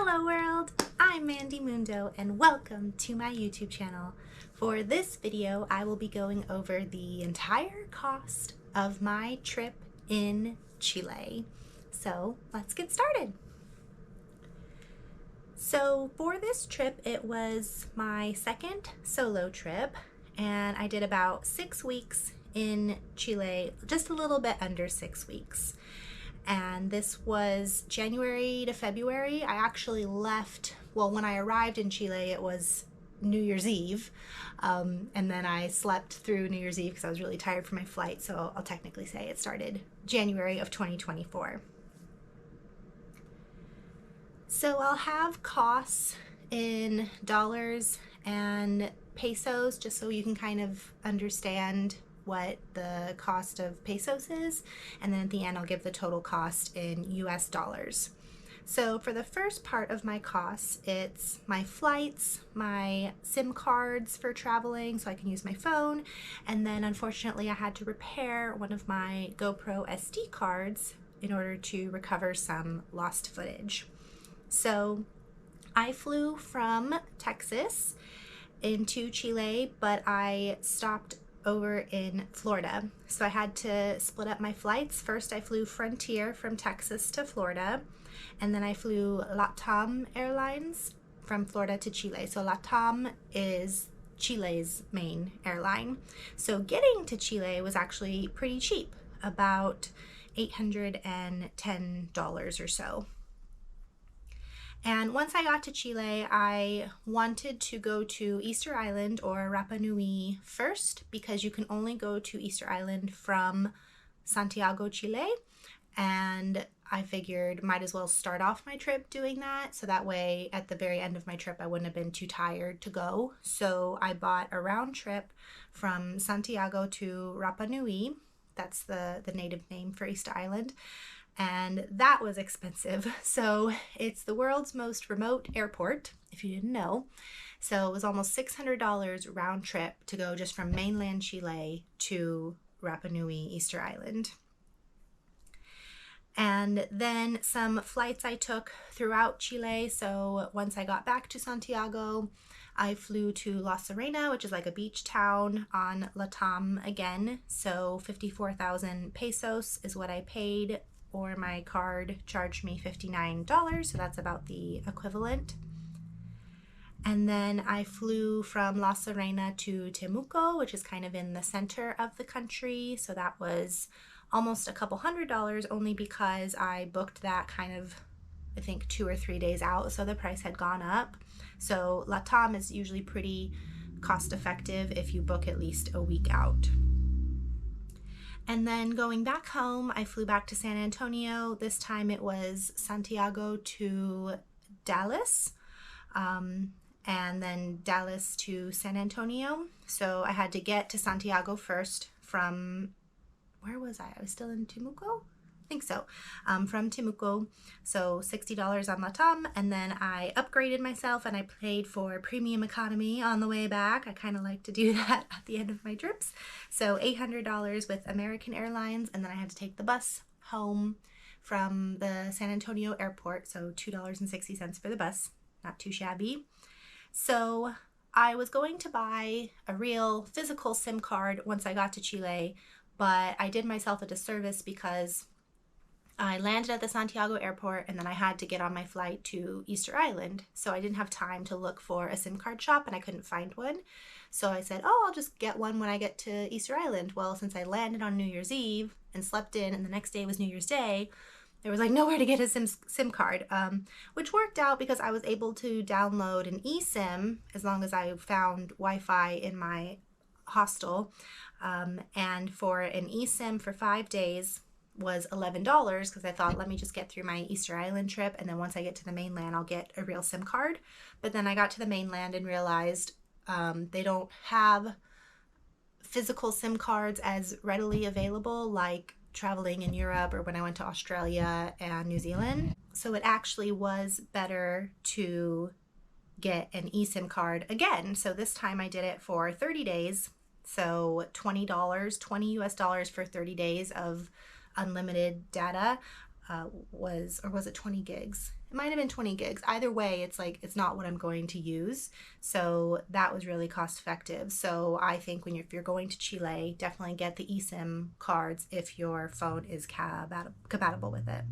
Hello world, I'm Mandy Mundo and welcome to my YouTube channel. For this video, I will be going over the entire cost of my trip in Chile. So let's get started. So for this trip, it was my second solo trip and I did about 6 weeks in Chile, just a little bit under 6 weeks. And this was January to February. I actually left, well, when I arrived in Chile, it was New Year's Eve. And then I slept through New Year's Eve because I was really tired from my flight. So I'll technically say it started January of 2024. So I'll have costs in dollars and pesos just so you can kind of understand what the cost of pesos is, and then at the end I'll give the total cost in US dollars. So for the first part of my costs, it's my flights, my SIM cards for traveling so I can use my phone, and then unfortunately I had to repair one of my GoPro SD cards in order to recover some lost footage. So I flew from Texas into Chile, but I stopped over in Florida. So I had to split up my flights. First I flew Frontier from Texas to Florida, and then I flew LATAM Airlines from Florida to Chile. So LATAM is Chile's main airline. So getting to Chile was actually pretty cheap, about $810 or so. And once I got to Chile, I wanted to go to Easter Island or Rapa Nui first because you can only go to Easter Island from Santiago, Chile. And I figured might as well start off my trip doing that. So that way at the very end of my trip, I wouldn't have been too tired to go. So I bought a round trip from Santiago to Rapa Nui. That's the native name for Easter Island. And that was expensive. So it's the world's most remote airport, if you didn't know. So it was almost $600 round trip to go just from mainland Chile to Rapa Nui, Easter Island. And then some flights I took throughout Chile. So once I got back to Santiago, I flew to La Serena, which is like a beach town on LATAM again. So 54,000 pesos is what I paid, or my card charged me $59, so that's about the equivalent. And then I flew from La Serena to Temuco, which is kind of in the center of the country, so that was almost a couple $100 only because I booked that kind of, I think 2 or 3 days out, so the price had gone up. So LATAM is usually pretty cost effective if you book at least a week out. And then going back home, I flew back to San Antonio. This time it was Santiago to Dallas, and then Dallas to San Antonio. So I had to get to Santiago first from, where was I? I was still in Temuco? I think so, from Temuco. So $60 on LATAM, and then I upgraded myself and I paid for premium economy on the way back. I kind of like to do that at the end of my trips. So $800 with American Airlines, and then I had to take the bus home from the San Antonio airport, so $2.60 for the bus, not too shabby. So I was going to buy a real physical SIM card once I got to Chile, but I did myself a disservice because I landed at the Santiago airport and then I had to get on my flight to Easter Island. So I didn't have time to look for a SIM card shop and I couldn't find one. So I said, oh, I'll just get one when I get to Easter Island. Well, since I landed on New Year's Eve and slept in and the next day was New Year's Day, there was like nowhere to get a SIM card, which worked out because I was able to download an eSIM as long as I found Wi-Fi in my hostel. And for an eSIM for 5 days, was $11 because I thought, let me just get through my Easter Island trip, and then once I get to the mainland I'll get a real SIM card. But then I got to the mainland and realized they don't have physical SIM cards as readily available like traveling in Europe or when I went to Australia and New Zealand. So it actually was better to get an eSIM card again. So this time I did it for 30 days. So $20 US dollars for 30 days of unlimited data. Was it 20 gigs? It might have been 20 gigs. Either way, it's like, it's not what I'm going to use. So that was really cost effective. So I think if you're going to Chile, definitely get the eSIM cards if your phone is compatible with it.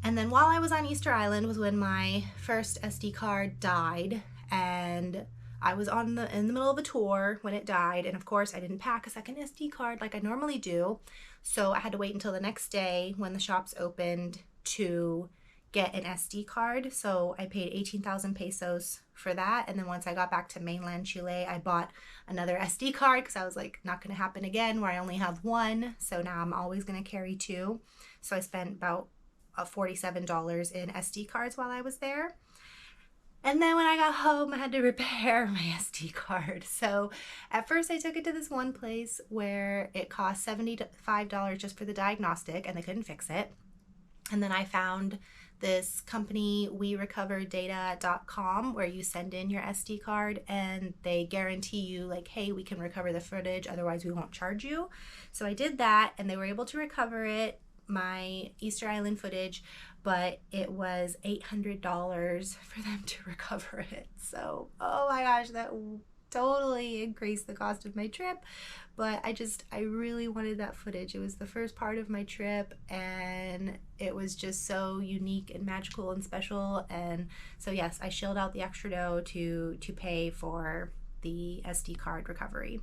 And then while I was on Easter Island was when my first SD card died, and I was in the middle of a tour when it died, and of course I didn't pack a second SD card like I normally do, so I had to wait until the next day when the shops opened to get an SD card. So I paid 18,000 pesos for that, and then once I got back to mainland Chile, I bought another SD card because I was like, not going to happen again where I only have one, so now I'm always going to carry two. So I spent about $47 in SD cards while I was there. And then when I got home, I had to repair my SD card. So at first I took it to this one place where it cost $75 just for the diagnostic, and they couldn't fix it. And then I found this company, WeRecoverData.com, where you send in your SD card and they guarantee you like, hey, we can recover the footage, otherwise we won't charge you. So I did that, and they were able to recover it, my Easter Island footage, but it was $800 for them to recover it. So, oh my gosh, that totally increased the cost of my trip. But I really wanted that footage. It was the first part of my trip, and it was just so unique and magical and special. And so yes, I shelled out the extra dough to pay for the SD card recovery.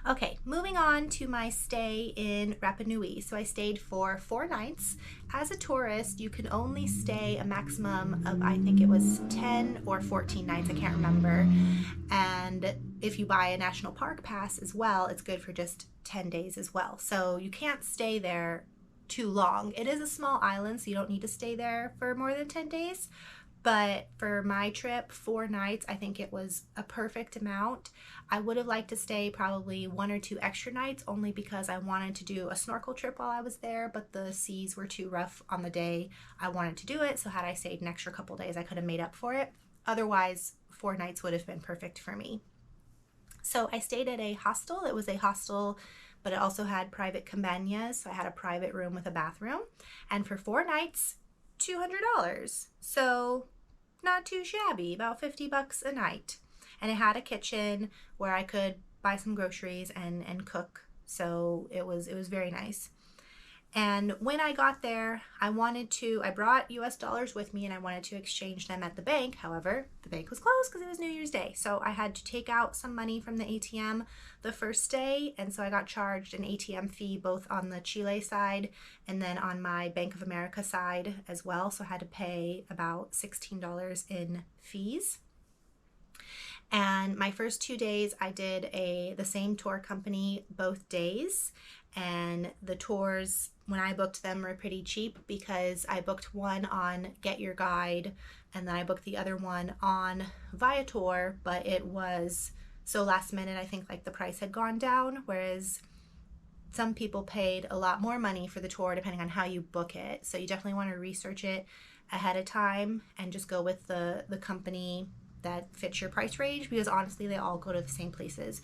Okay, moving on to my stay in Rapa Nui. So I stayed for 4 nights. As a tourist, you can only stay a maximum of, I think it was 10 or 14 nights, I can't remember. And if you buy a national park pass as well, it's good for just 10 days as well. So you can't stay there too long. It is a small island, so you don't need to stay there for more than 10 days. But for my trip, 4 nights, I think it was a perfect amount. I would have liked to stay probably 1 or 2 extra nights, only because I wanted to do a snorkel trip while I was there, but the seas were too rough on the day I wanted to do it. So had I stayed an extra couple days, I could have made up for it. Otherwise, 4 nights would have been perfect for me. So I stayed at a hostel. It was a hostel, but it also had private cabañas. So I had a private room with a bathroom. And for 4 nights, $200. So not too shabby, about $50 a night. And it had a kitchen where I could buy some groceries and cook. So it was very nice. And when I got there, I brought US dollars with me and I wanted to exchange them at the bank. However, the bank was closed because it was New Year's Day. So I had to take out some money from the ATM the first day. And so I got charged an ATM fee both on the Chile side and then on my Bank of America side as well. So I had to pay about $16 in fees. And my first 2 days, I did the same tour company both days. And the tours, when I booked them, were pretty cheap because I booked one on Get Your Guide and then I booked the other one on Viator, but it was so last minute, I think like the price had gone down, whereas some people paid a lot more money for the tour depending on how you book it. So you definitely want to research it ahead of time and just go with the company that fits your price range, because honestly they all go to the same places,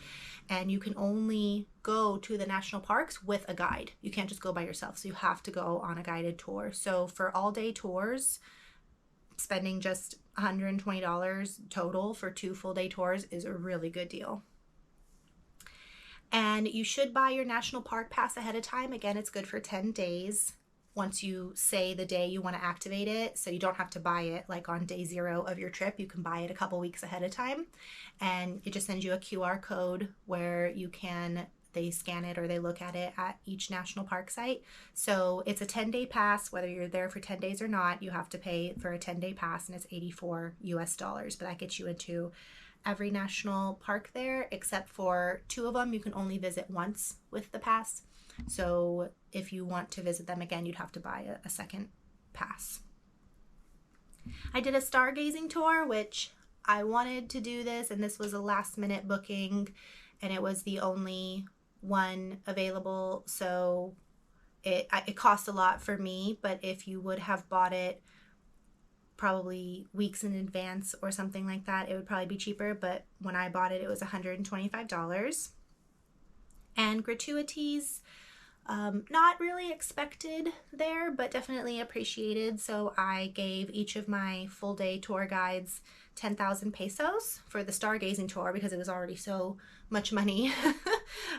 and you can only go to the national parks with a guide. You can't just go by yourself, so you have to go on a guided tour. So for all day tours, spending just $120 total for 2 full day tours is a really good deal. And you should buy your national park pass ahead of time. Again, it's good for 10 days. Once you say the day you want to activate it, so you don't have to buy it like on day 0 of your trip. You can buy it a couple weeks ahead of time, and it just sends you a QR code where they scan it or they look at it at each national park site. So it's a 10-day pass. Whether you're there for 10 days or not, you have to pay for a 10-day pass, and it's $84 US, but that gets you into every national park there, except for 2 of them you can only visit once with the pass. So if you want to visit them again, you'd have to buy a second pass. I did a stargazing tour, which I wanted to do this, and this was a last minute booking, and it was the only one available. So it cost a lot for me, but if you would have bought it probably weeks in advance or something like that, it would probably be cheaper. But when I bought it, it was $125. And gratuities Not really expected there, but definitely appreciated. So I gave each of my full day tour guides 10,000 pesos for the stargazing tour because it was already so much money.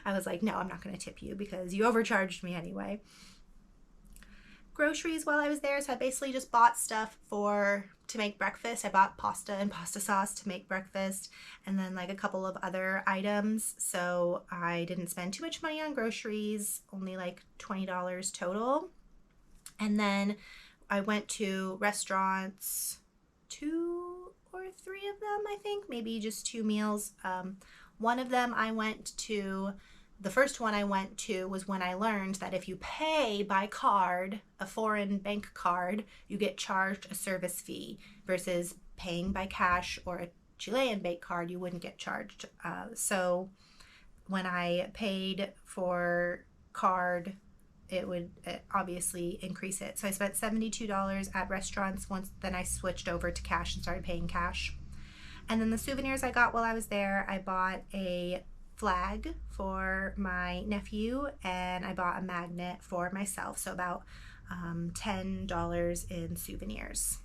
I was like, no, I'm not going to tip you because you overcharged me anyway. Groceries while I was there, so I basically just bought stuff to make breakfast. I bought pasta and pasta sauce to make breakfast, and then like a couple of other items. So I didn't spend too much money on groceries, only like $20 total. And then I went to restaurants, 2 or 3 of them, I think, maybe just 2 meals. One of them the first one I went to was when I learned that if you pay by card, a foreign bank card, you get charged a service fee versus paying by cash or a Chilean bank card, you wouldn't get charged. So when I paid for card, it would obviously increase it. So I spent $72 at restaurants once, then I switched over to cash and started paying cash. And then the souvenirs I got while I was there, I bought a flag for my nephew and I bought a magnet for myself, so about $10 in souvenirs.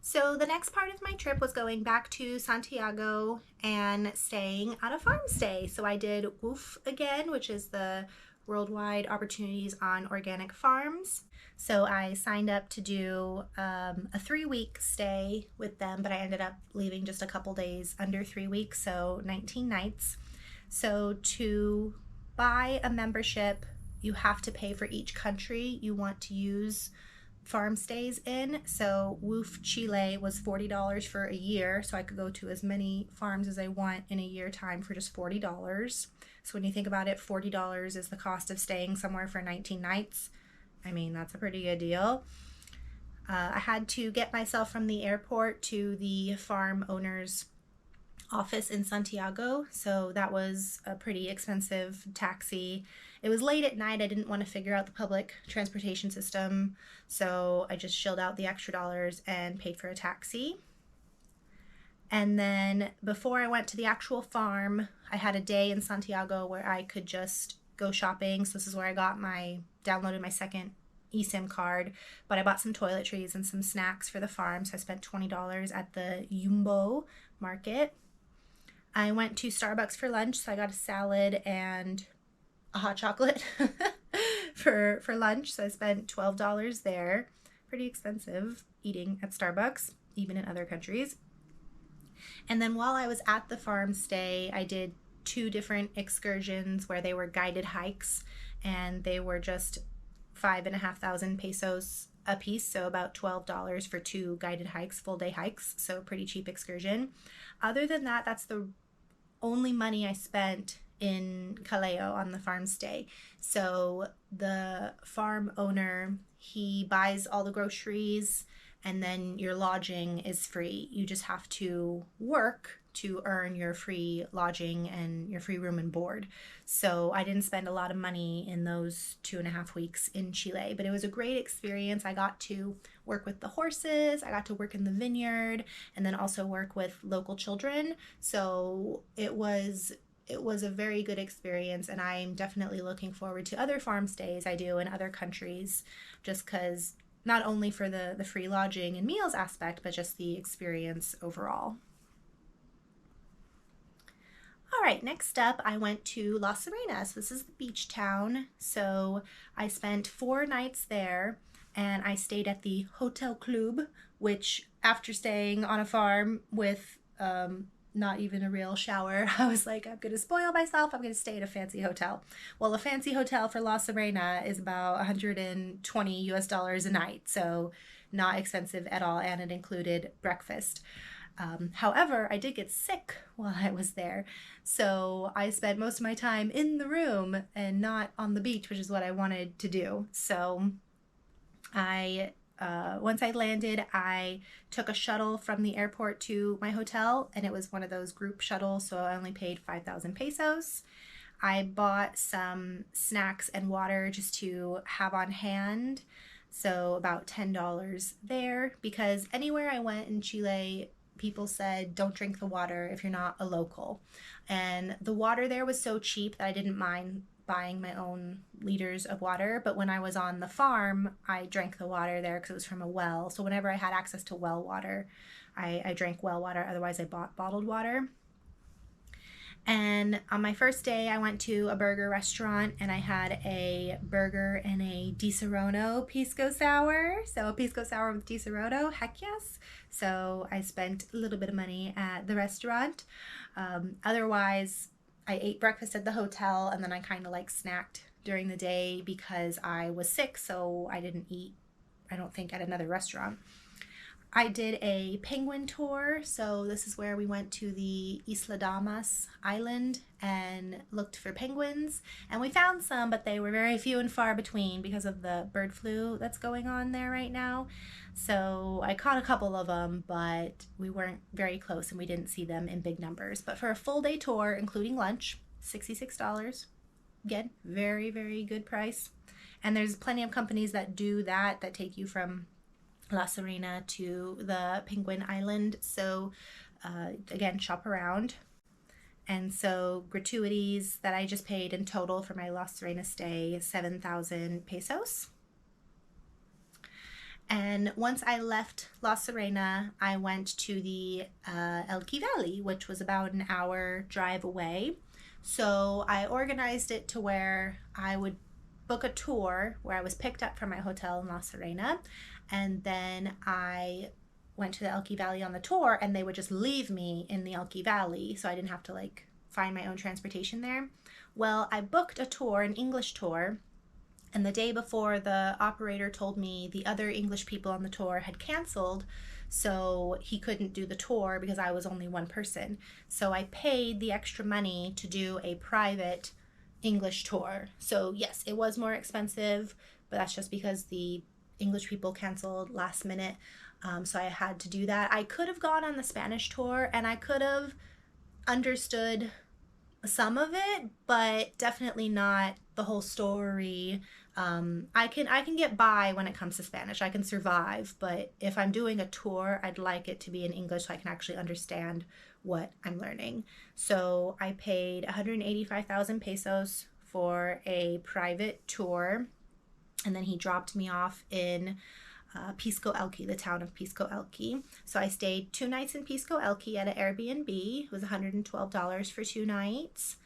So the next part of my trip was going back to Santiago and staying at a farm stay. So I did WWOOF again, which is the Worldwide Opportunities on Organic Farms. So I signed up to do a 3-week stay with them, but I ended up leaving just a couple days under 3 weeks, so 19 nights. So to buy a membership, you have to pay for each country you want to use farm stays in. So WWOOF Chile was $40 for a year, so I could go to as many farms as I want in a year time for just $40. So when you think about it, $40 is the cost of staying somewhere for 19 nights. I mean, that's a pretty good deal. I had to get myself from the airport to the farm owner's office in Santiago, so that was a pretty expensive taxi. It was late at night. I didn't want to figure out the public transportation system, so I just shelled out the extra dollars and paid for a taxi. And then before I went to the actual farm, I had a day in Santiago where I could just go shopping. So this is where I downloaded my second eSIM card, but I bought some toiletries and some snacks for the farm. So I spent $20 at the Humboldt market. I went to Starbucks for lunch, so I got a salad and a hot chocolate for lunch. So I spent $12 there. Pretty expensive eating at Starbucks, even in other countries. And then while I was at the farm stay, I did 2 different excursions where they were guided hikes, and they were just 5,500 pesos a piece, so about $12 for 2 guided hikes, full day hikes, so pretty cheap excursion. Other than that, that's the only money I spent in Callao on the farm stay. So the farm owner, he buys all the groceries, and then your lodging is free. You just have to work to earn your free lodging and your free room and board. So I didn't spend a lot of money in those 2.5 weeks in Chile, but it was a great experience. I got to work with the horses, I got to work in the vineyard, and then also work with local children. So it was a very good experience, and I'm definitely looking forward to other farm stays I do in other countries, just because not only for the free lodging and meals aspect, but just the experience overall. All right, next up, I went to La Serena. So this is the beach town. So I spent 4 nights there, and I stayed at the Hotel Club, which after staying on a farm with not even a real shower, I was like, I'm going to spoil myself. I'm going to stay at a fancy hotel. Well, a fancy hotel for La Serena is about $120 a night, so not expensive at all, and it included breakfast. However, I did get sick while I was there, so I spent most of my time in the room and not on the beach, which is what I wanted to do. So once I landed, I took a shuttle from the airport to my hotel, and it was one of those group shuttles, so I only paid 5,000 pesos. I bought some snacks and water just to have on hand, so about $10 there, because anywhere I went in Chile, people said don't drink the water if you're not a local. And the water there was so cheap that I didn't mind buying my own liters of water. But when I was on the farm, I drank the water there because it was from a well. So whenever I had access to well water, I drank well water. Otherwise, I bought bottled water. And on my first day, I went to a burger restaurant and I had a burger and a Di Serono Pisco Sour. So a Pisco Sour with Di Serono, heck yes. So I spent a little bit of money at the restaurant. Otherwise, I ate breakfast at the hotel and then I kind of like snacked during the day because I was sick. So I didn't eat, I don't think, at another restaurant. I did a penguin tour, so this is where we went to the Isla Damas island and looked for penguins, and we found some, but they were very few and far between because of the bird flu that's going on there right now. So I caught a couple of them, but we weren't very close and we didn't see them in big numbers. But for a full day tour, including lunch, $66. Again, very, very good price. And there's plenty of companies that do that take you from La Serena to the Penguin Island. So again, shop around. And so gratuities that I just paid in total for my La Serena stay, 7,000 pesos. And once I left La Serena, I went to the Elqui Valley, which was about an hour drive away. So I organized it to where I would book a tour where I was picked up from my hotel in La Serena, and then I went to the Elqui Valley on the tour, and they would just leave me in the Elqui Valley, so I didn't have to like find my own transportation there. Well, I booked a tour, an English tour, and the day before, the operator told me the other English people on the tour had canceled, so he couldn't do the tour because I was only one person. So I paid the extra money to do a private English tour. So yes, it was more expensive, but that's just because the English people canceled last minute. So I had to do that. I could have gone on the Spanish tour and I could have understood some of it, but definitely not the whole story. I can get by when it comes to Spanish. I can survive, but if I'm doing a tour, I'd like it to be in English so I can actually understand what I'm learning. So I paid 185,000 pesos for a private tour, and then he dropped me off in Pisco Elqui, the town of Pisco Elqui. So I stayed 2 nights in Pisco Elqui at an Airbnb. It was $112 for 2 nights.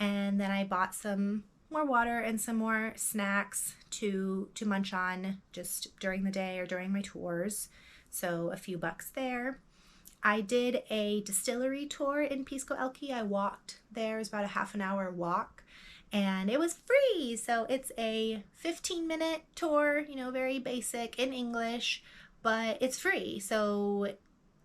And then I bought some more water and some more snacks to munch on just during the day or during my tours. So a few bucks there. I did a distillery tour in Pisco Elqui. I walked there. It was about a half an hour walk. And it was free. So it's a 15-minute tour, you know, very basic in English, but it's free. So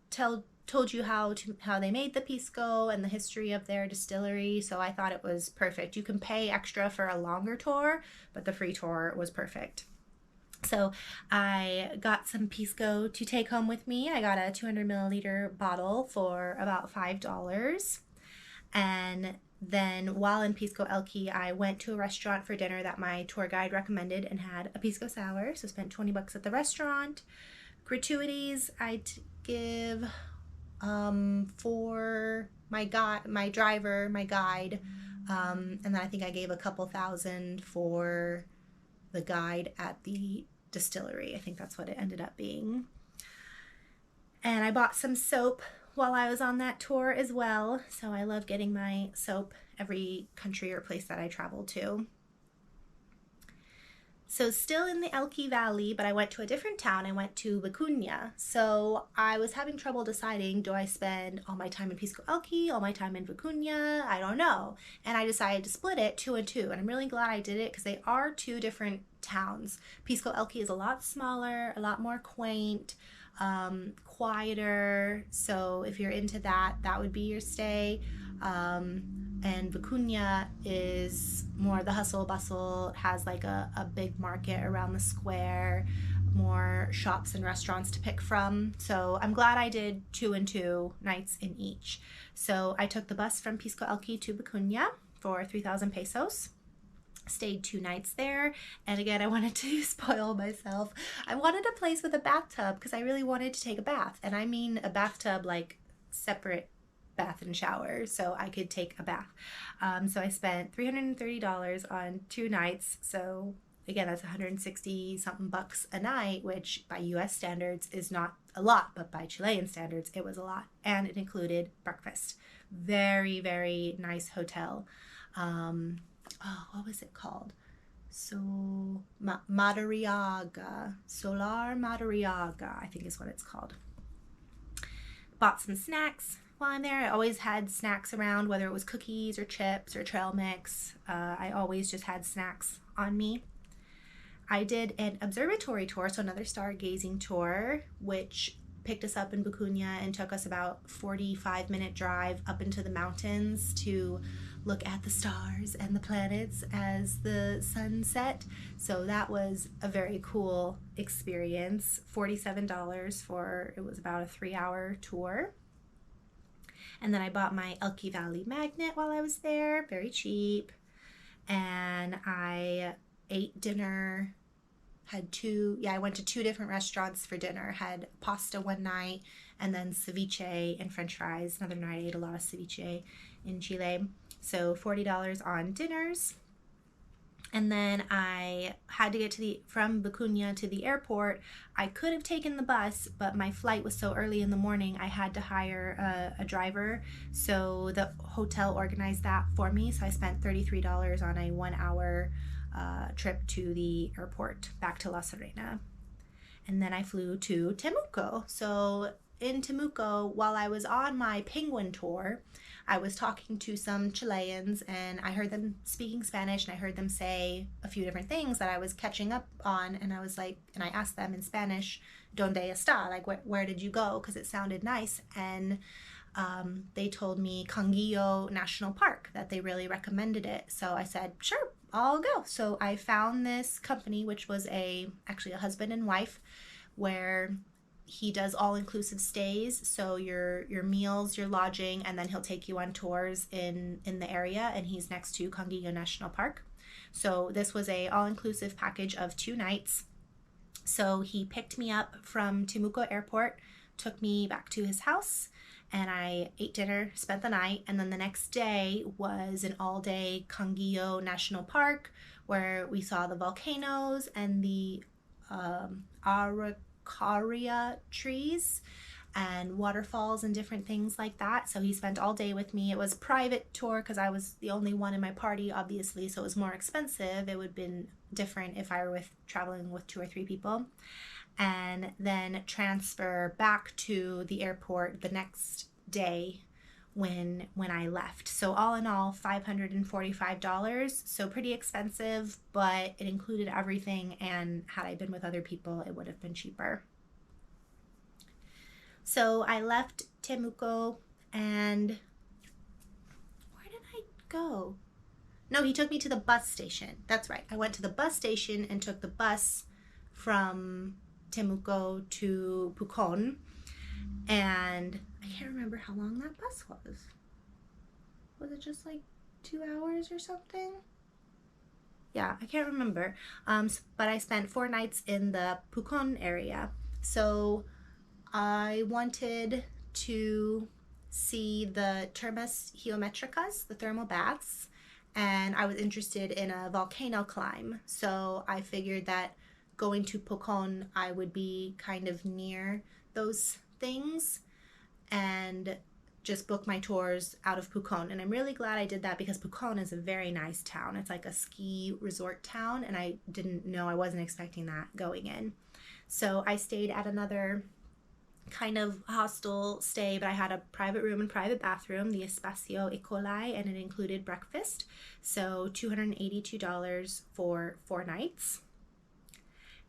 told you how they made the Pisco and the history of their distillery. So I thought it was perfect. You can pay extra for a longer tour, but the free tour was perfect. So I got some Pisco to take home with me. I got a 200 milliliter bottle for about $5. And then while in Pisco Elqui, I went to a restaurant for dinner that my tour guide recommended and had a Pisco Sour. So spent 20 bucks at the restaurant. Gratuities, I'd give for my driver, my guide, and then I think I gave a couple thousand for the guide at the distillery. I think that's what it ended up being. And I bought some soap while I was on that tour as well. So I love getting my soap every country or place that I travel to. So still in the Elqui Valley, but I went to a different town. I went to Vicuña. So I was having trouble deciding, do I spend all my time in Pisco Elqui, all my time in Vicuña? I don't know. And I decided to split it 2 and 2. And I'm really glad I did it because they are 2 different towns. Pisco Elqui is a lot smaller, a lot more quaint, quieter. So if you're into that, that would be your stay. And Vicuña is more the hustle bustle. It has like a big market around the square, more shops and restaurants to pick from. So I'm glad I did 2 and 2 nights in each. So I took the bus from Pisco Elqui to Vicuña for 3,000 pesos. Stayed 2 nights there, and again, I wanted to spoil myself. I wanted a place with a bathtub because I really wanted to take a bath, and I mean a bathtub like separate bath and shower, so I could take a bath. So I spent $330 on 2 nights. So again, that's 160 something bucks a night, which by US standards is not a lot, but by Chilean standards it was a lot, and it included breakfast. Very, very nice hotel. What was it called? So Madariaga, Solar Madariaga, I think is what it's called. Bought some snacks while I'm there. I always had snacks around, whether it was cookies or chips or trail mix. I always just had snacks on me. I did an observatory tour, so another stargazing tour, which picked us up in Vicuña and took us about 45-minute drive up into the mountains to look at the stars and the planets as the sun set. So that was a very cool experience. $47 for, it was about a 3-hour tour. And then I bought my Elqui Valley magnet while I was there, very cheap. And I ate dinner, I went to 2 different restaurants for dinner. Had pasta one night and then ceviche and french fries. Another night I ate a lot of ceviche in Chile. So $40 on dinners. And then I had to get from Vicuña to the airport. I could have taken the bus, but my flight was so early in the morning, I had to hire a driver. So the hotel organized that for me. So I spent $33 on a 1-hour trip to the airport back to La Serena. And then I flew to Temuco. So in Temuco, while I was on my penguin tour, I was talking to some Chileans, and I heard them speaking Spanish, and I heard them say a few different things that I was catching up on, and I was like, and I asked them in Spanish, "Donde está?" Like, where did you go? Because it sounded nice. And they told me Conguillo National Park, that they really recommended it. So I said, sure, I'll go. So I found this company, which was actually a husband and wife, where he does all-inclusive stays. So your meals, your lodging, and then he'll take you on tours in the area, and he's next to Conguillo National Park. So this was a all-inclusive package of 2 nights. So he picked me up from Temuco Airport, took me back to his house, and I ate dinner, spent the night, and then the next day was an all-day Conguillo National Park where we saw the volcanoes and the Araucaria trees and waterfalls and different things like that. So he spent all day with me. It was a private tour because I was the only one in my party, obviously, so it was more expensive. It would have been different if I were traveling with 2 or 3 people. And then transfer back to the airport the next day when I left. So all in all, $545. So pretty expensive, but it included everything, and had I been with other people, it would have been cheaper. So I left Temuco, and where did I go? No, he took me to the bus station. That's right. I went to the bus station and took the bus from Temuco to Pucón, and I can't remember how long that bus was. Was it just like 2 hours or something? Yeah, I can't remember. But I spent 4 nights in the Pucón area. So I wanted to see the Termas Geometricas, the thermal baths, and I was interested in a volcano climb. So I figured that going to Pucón, I would be kind of near those things and just book my tours out of Pucón. And I'm really glad I did that because Pucón is a very nice town. It's like a ski resort town, and I didn't know, I wasn't expecting that going in. So I stayed at another kind of hostel stay, but I had a private room and private bathroom, the Espacio Ecolai, and it included breakfast. So $282 for 4 nights.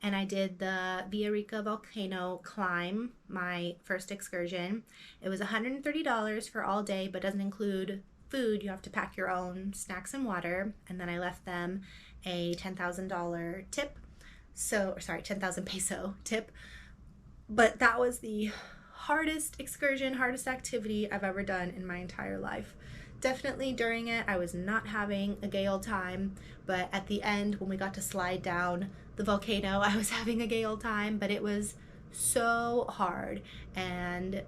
And I did the Villarrica volcano climb, my first excursion. It was $130 for all day, but doesn't include food. You have to pack your own snacks and water. And then I left them a $10,000 tip. So, sorry, 10,000 peso tip. But that was the hardest excursion, hardest activity I've ever done in my entire life. definitely during it, I was not having a gay old time, but at the end, when we got to slide down the volcano, I was having a gay old time, but it was so hard. And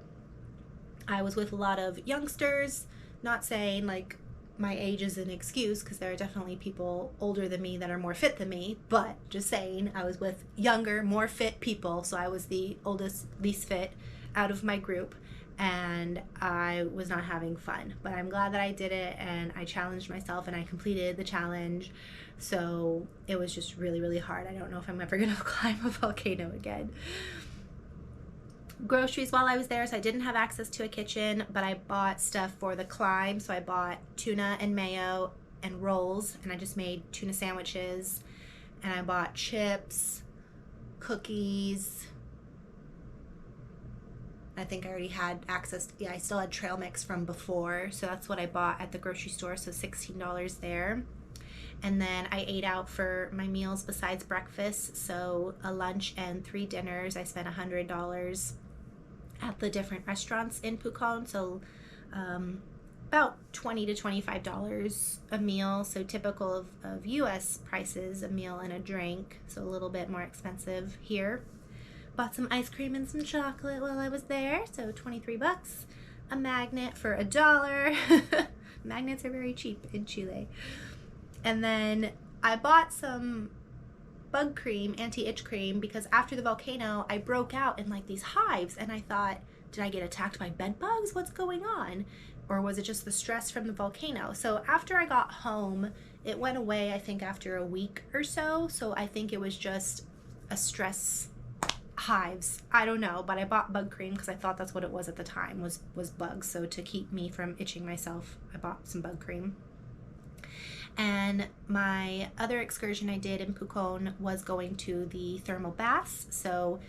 I was with a lot of youngsters, not saying like my age is an excuse, because there are definitely people older than me that are more fit than me, but just saying I was with younger, more fit people, so I was the oldest, least fit out of my group, and I was not having fun. But I'm glad that I did it, and I challenged myself, and I completed the challenge. So it was just really, really hard. I don't know if I'm ever gonna climb a volcano again. Groceries while I was there, so I didn't have access to a kitchen, but I bought stuff for the climb. So I bought tuna and mayo and rolls, and I just made tuna sandwiches, and I bought chips, cookies. I think I already had access. Yeah, I still had trail mix from before, so that's what I bought at the grocery store, so $16 there. And then I ate out for my meals besides breakfast, so a lunch and 3 dinners. I spent $100 at the different restaurants in Pucón, so about $20 to $25 a meal, so typical of US prices, a meal and a drink, so a little bit more expensive here. Bought some ice cream and some chocolate while I was there, so 23 bucks. A magnet for $1. Magnets are very cheap in Chile. And then I bought some bug cream, anti-itch cream, because after the volcano I broke out in like these hives, and I thought, did I get attacked by bed bugs? What's going on? Or was it just the stress from the volcano? So after I got home, it went away, I think after a week or so. So I think it was just a stress hives. I don't know, but I bought bug cream because I thought that's what it was at the time, was bugs. So to keep me from itching myself, I bought some bug cream. And my other excursion I did in Pucón was going to the thermal baths. So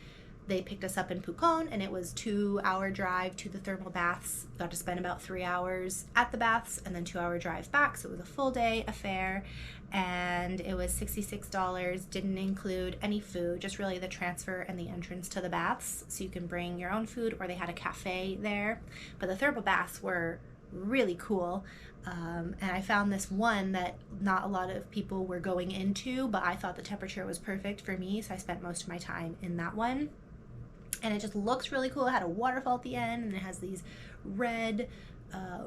they picked us up in Pucón, and it was 2-hour drive to the thermal baths. Got to spend about 3 hours at the baths and then 2-hour drive back. So it was a full day affair, and it was $66. Didn't include any food, just really the transfer and the entrance to the baths. So you can bring your own food, or they had a cafe there. But the thermal baths were really cool. And I found this one that not a lot of people were going into, but I thought the temperature was perfect for me, so I spent most of my time in that one. And it just looks really cool. It had a waterfall at the end, and it has these red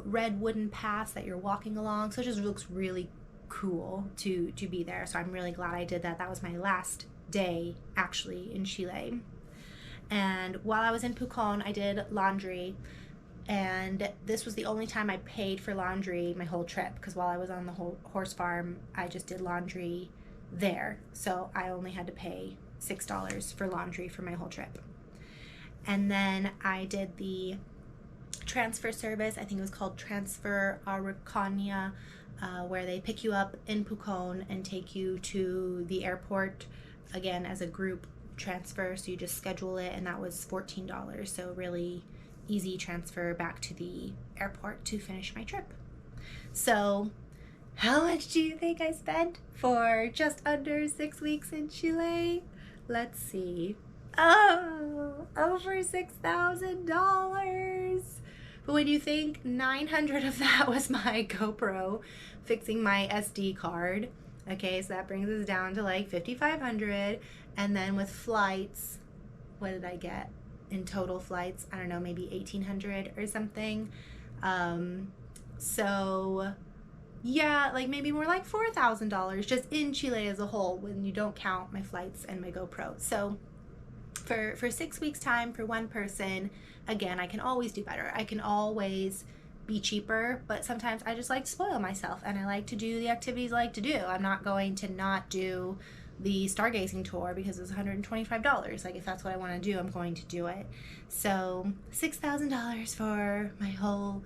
wooden paths that you're walking along, so it just looks really cool to be there. So I'm really glad I did that. That was my last day actually in Chile. And while I was in Pucón, I did laundry. And this was the only time I paid for laundry my whole trip, because while I was on the whole horse farm, I just did laundry there. So I only had to pay $6 for laundry for my whole trip. And then I did the transfer service. I think it was called Transfer Araucania, where they pick you up in Pucón and take you to the airport, again, as a group transfer. So you just schedule it, and that was $14. So really easy transfer back to the airport to finish my trip. So how much do you think I spent for just under 6 weeks in Chile? Let's see. Oh, over $6,000. But when you think $900 of that was my GoPro fixing my SD card, okay, so that brings us down to like $5,500. And then with flights, what did I get in total flights? I don't know, maybe $1,800 or something. So yeah, like maybe more like $4,000 just in Chile as a whole, when you don't count my flights and my GoPro. So for 6 weeks time for one person, again, I can always do better. I can always be cheaper, but sometimes I just like to spoil myself, and I like to do the activities I like to do. I'm not going to not do the stargazing tour because it was $125. Like, if that's what I want to do, I'm going to do it. So $6,000 for my whole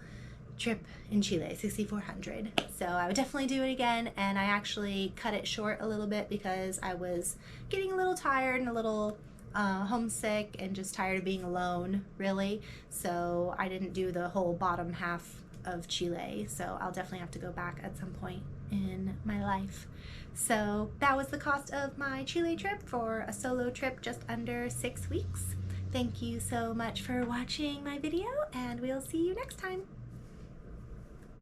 trip in Chile, $6,400. So I would definitely do it again, and I actually cut it short a little bit because I was getting a little tired and a little homesick and just tired of being alone, really. So I didn't do the whole bottom half of Chile. So I'll definitely have to go back at some point in my life. So that was the cost of my Chile trip for a solo trip just under 6 weeks. Thank you so much for watching my video, and we'll see you next time.